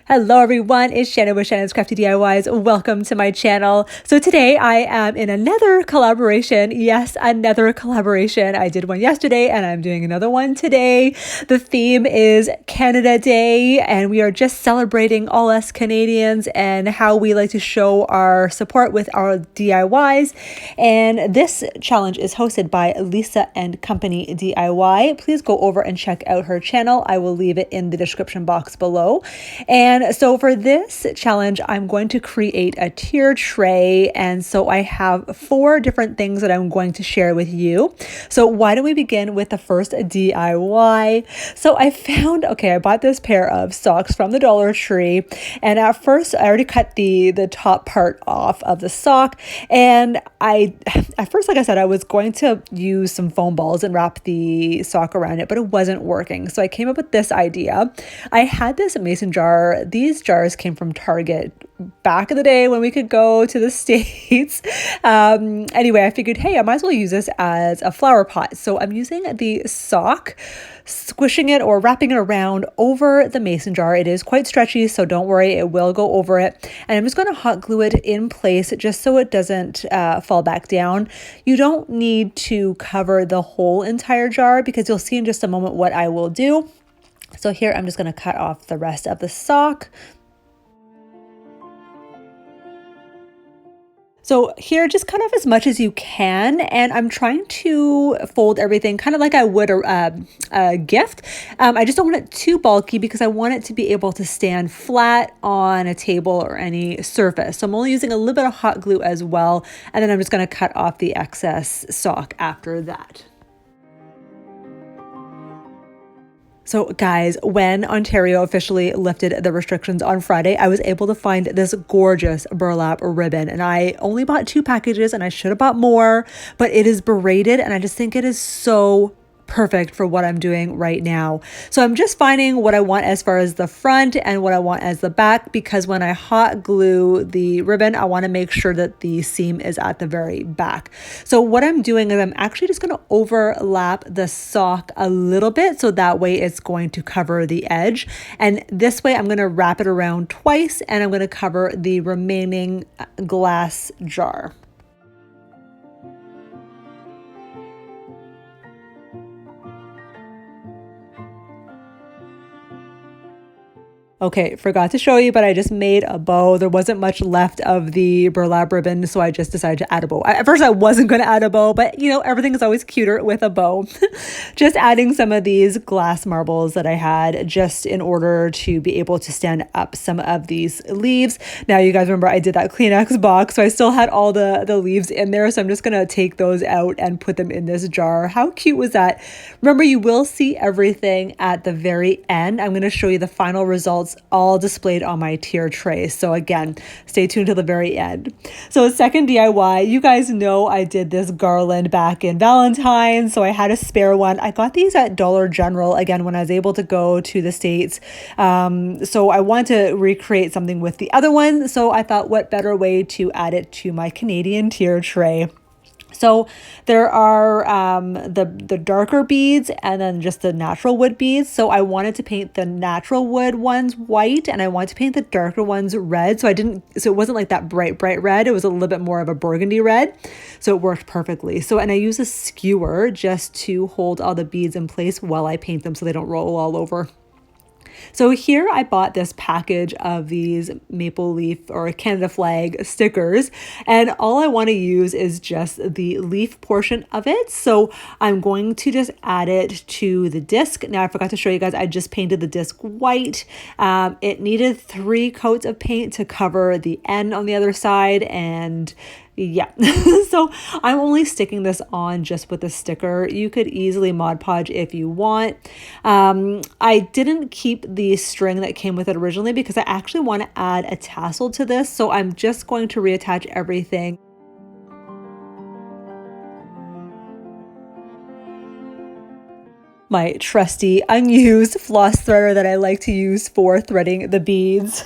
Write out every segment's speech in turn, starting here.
Hello everyone, it's Shannon with Shannon's Crafty DIYs. Welcome to my channel. So today I am in another collaboration. Yes, another collaboration. I did one yesterday and I'm doing another one today. The theme is Canada Day and we are just celebrating all us Canadians and how we like to show our support with our DIYs. And this challenge is hosted by Lisa and Company DIY. Please go over and check out her channel. I will leave it in the description box below. And so for this challenge, I'm going to create a tier tray. And so I have 4 different things that I'm going to share with you. So why don't we begin with the first DIY? So I bought this pair of socks from the Dollar Tree. And at first I already cut the top part off of the sock. And at first, like I said, I was going to use some foam balls and wrap the sock around it, but it wasn't working. So I came up with this idea. I had this mason jar. These jars came from Target back in the day when we could go to the States. Anyway, I figured, hey, I might as well use this as a flower pot. So I'm using the sock, squishing it or wrapping it around over the mason jar. It is quite stretchy, so don't worry, it will go over it. And I'm just going to hot glue it in place just so it doesn't fall back down. You don't need to cover the whole entire jar because you'll see in just a moment what I will do. So here I'm just going to cut off the rest of the sock. So here, just cut off as much as you can, and I'm trying to fold everything kind of like I would a gift. I just don't want it too bulky because I want it to be able to stand flat on a table or any surface. So I'm only using a little bit of hot glue as well, and then I'm just going to cut off the excess sock after that. So guys, when Ontario officially lifted the restrictions on Friday, I was able to find this gorgeous burlap ribbon, and I only bought 2 packages and I should have bought more, but it is braided and I just think it is so perfect for what I'm doing right now. So I'm just finding what I want as far as the front and what I want as the back, because when I hot glue the ribbon, I want to make sure that the seam is at the very back. So what I'm doing is I'm actually just going to overlap the sock a little bit so that way it's going to cover the edge. And this way I'm going to wrap it around twice and I'm going to cover the remaining glass jar. Okay, forgot to show you, but I just made a bow. There wasn't much left of the burlap ribbon, so I just decided to add a bow. At first, I wasn't going to add a bow, but you know, everything is always cuter with a bow. Just adding some of these glass marbles that I had just in order to be able to stand up some of these leaves. Now, you guys remember I did that Kleenex box, so I still had all the leaves in there, so I'm just going to take those out and put them in this jar. How cute was that? Remember, you will see everything at the very end. I'm going to show you the final results all displayed on my tier tray. So again, stay tuned to the very end. So second DIY, you guys know I did this garland back in Valentine's, so I had a spare one. I got these at Dollar General again when I was able to go to the States. So I wanted to recreate something with the other one. So I thought, what better way to add it to my Canadian tier tray? So there are the darker beads and then just the natural wood beads. So I wanted to paint the natural wood ones white and I wanted to paint the darker ones red. So it wasn't like that bright red. It was a little bit more of a burgundy red. So it worked perfectly. And I use a skewer just to hold all the beads in place while I paint them so they don't roll all over. So here I bought this package of these maple leaf or Canada flag stickers, and all I want to use is just the leaf portion of it. So I'm going to just add it to the disc. Now I forgot to show you guys, I just painted the disc white. It needed 3 coats of paint to cover the end on the other side, and yeah, so I'm only sticking this on just with a sticker. You could easily Mod Podge if you want. I didn't keep the string that came with it originally because I actually want to add a tassel to this. So I'm just going to reattach everything. My trusty unused floss threader that I like to use for threading the beads.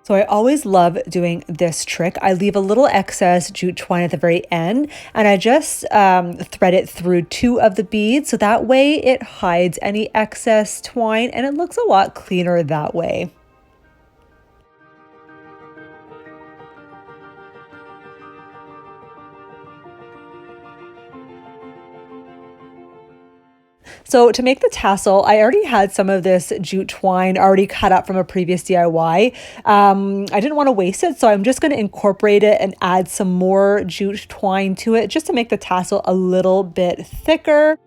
So I always love doing this trick. I leave a little excess jute twine at the very end, and I just thread it through 2 of the beads, so that way it hides any excess twine and it looks a lot cleaner that way. So to make the tassel, I already had some of this jute twine already cut up from a previous DIY. I didn't want to waste it, so I'm just going to incorporate it and add some more jute twine to it just to make the tassel a little bit thicker.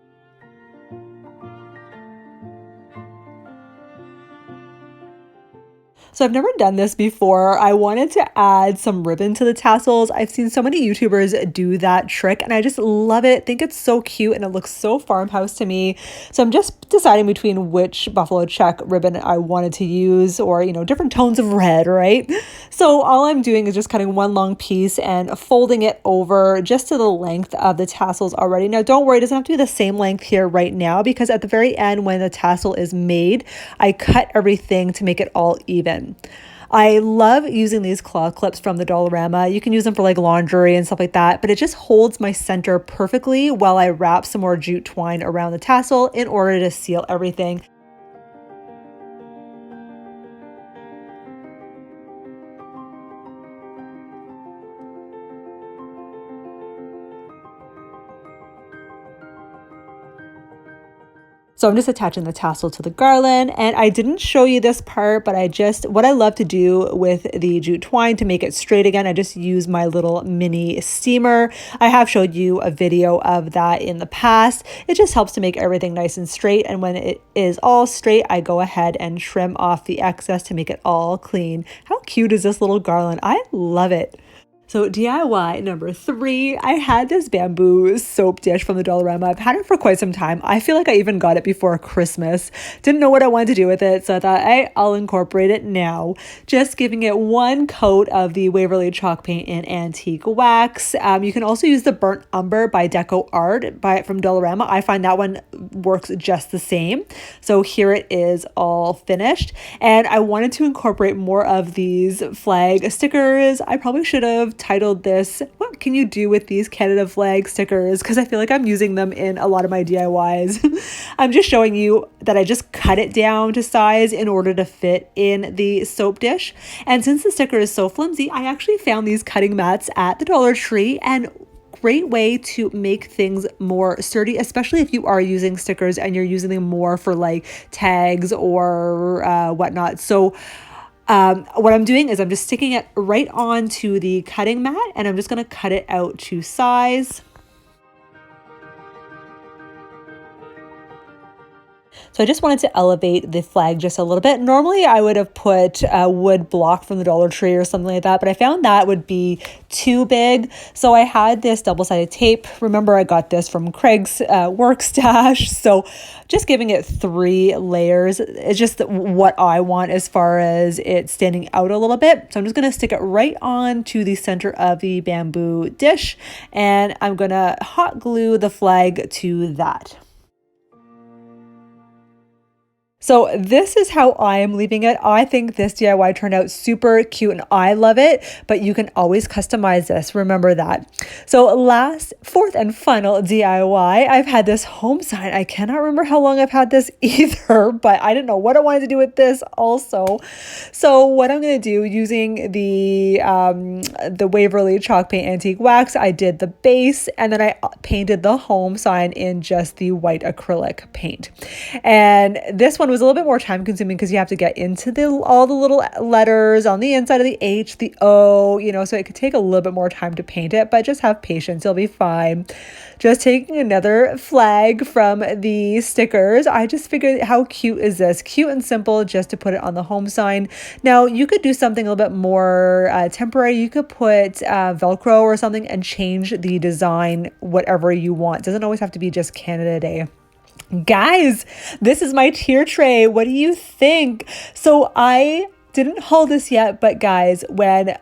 So I've never done this before. I wanted to add some ribbon to the tassels. I've seen so many YouTubers do that trick and I just love it. I think it's so cute and it looks so farmhouse to me. So I'm just deciding between which buffalo check ribbon I wanted to use, or, you know, different tones of red, right? So all I'm doing is just cutting one long piece and folding it over just to the length of the tassels already. Now don't worry, it doesn't have to be the same length here right now, because at the very end when the tassel is made, I cut everything to make it all even. I love using these claw clips from the Dollarama. You can use them for like laundry and stuff like that, but it just holds my center perfectly while I wrap some more jute twine around the tassel in order to seal everything. So I'm just attaching the tassel to the garland, and I didn't show you this part, but what I love to do with the jute twine to make it straight again, I just use my little mini steamer. I have showed you a video of that in the past. It just helps to make everything nice and straight, and when it is all straight, I go ahead and trim off the excess to make it all clean. How cute is this little garland? I love it. So DIY number 3, I had this bamboo soap dish from the Dollarama. I've had it for quite some time. I feel like I even got it before Christmas. Didn't know what I wanted to do with it, so I thought, hey, I'll incorporate it now. Just giving it 1 coat of the Waverly chalk paint in antique wax. You can also use the burnt umber by Deco Art from Dollarama. I find that one works just the same. So here it is all finished. And I wanted to incorporate more of these flag stickers. I probably should have titled this, "What can you do with these Canada flag stickers?" because I feel like I'm using them in a lot of my DIYs. I'm just showing you that I just cut it down to size in order to fit in the soap dish. And since the sticker is so flimsy, I actually found these cutting mats at the Dollar Tree, and great way to make things more sturdy, especially if you are using stickers and you're using them more for like tags or whatnot. So what I'm doing is I'm just sticking it right onto the cutting mat, and I'm just going to cut it out to size. So I just wanted to elevate the flag just a little bit. Normally I would have put a wood block from the Dollar Tree or something like that, but I found that would be too big. So I had this double-sided tape. Remember, I got this from Craig's work stash. So just giving it 3 layers is just what I want as far as it standing out a little bit. So I'm just going to stick it right on to the center of the bamboo dish, and I'm going to hot glue the flag to that. So this is how I am leaving it. I think this DIY turned out super cute and I love it, but you can always customize this. Remember that. So last, 4th and final DIY, I've had this home sign. I cannot remember how long I've had this either, but I didn't know what I wanted to do with this also. So what I'm going to do using the Waverly chalk paint antique wax, I did the base and then I painted the home sign in just the white acrylic paint. And this one was a little bit more time consuming because you have to get into all the little letters on the inside of the H, the O, so it could take a little bit more time to paint it, but just have patience. You'll be fine. Just taking another flag from the stickers. I just figured, how cute is this? Cute and simple, just to put it on the home sign. Now you could do something a little bit more temporary. You could put Velcro or something and change the design whatever you want. It doesn't always have to be just Canada Day. Guys, this is my tier tray. What do you think? So I didn't haul this yet, but guys, when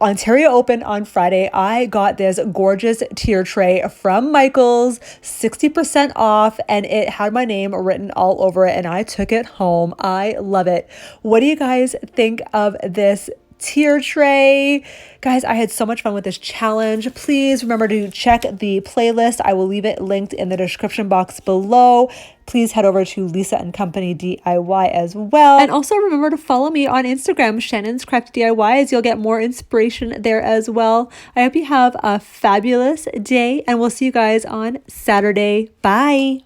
Ontario opened on Friday. I got this gorgeous tier tray from Michael's, 60% off, and it had my name written all over it, and I took it home. I love it. What do you guys think of this tier tray? Guys, I had so much fun with this challenge. Please remember to check the playlist. I will leave it linked in the description box below. Please head over to Lisa and Company DIY as well. And also remember to follow me on Instagram, Shannon's Crafty DIYs. You'll get more inspiration there as well. I hope you have a fabulous day, and we'll see you guys on Saturday. Bye.